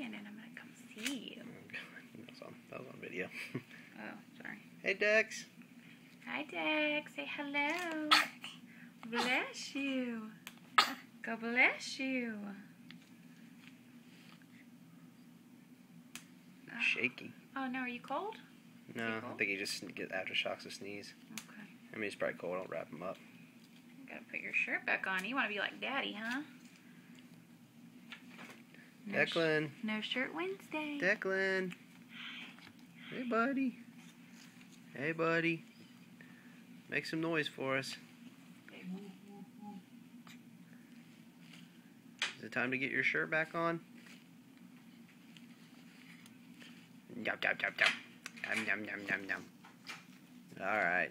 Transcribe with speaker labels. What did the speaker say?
Speaker 1: and then I'm gonna come see you.
Speaker 2: That was on video.
Speaker 1: Oh, sorry.
Speaker 2: Hey, Dex.
Speaker 1: Hi, Dex. Say hello. Bless you. God bless you.
Speaker 2: Shaky.
Speaker 1: Oh, no. Are you cold?
Speaker 2: No, I think he just gets aftershocks of sneeze.
Speaker 1: Okay.
Speaker 2: I mean, he's probably cold. I'll wrap him up.
Speaker 1: You gotta put your shirt back on. You want to be like Daddy, huh?
Speaker 2: Declan.
Speaker 1: No shirt Wednesday.
Speaker 2: Declan. Hey, buddy. Hey, buddy. Make some noise for us. Is it time to get your shirt back on? Yum, yum, yum, yum. Yum, yum, yum, yum, yum. All right.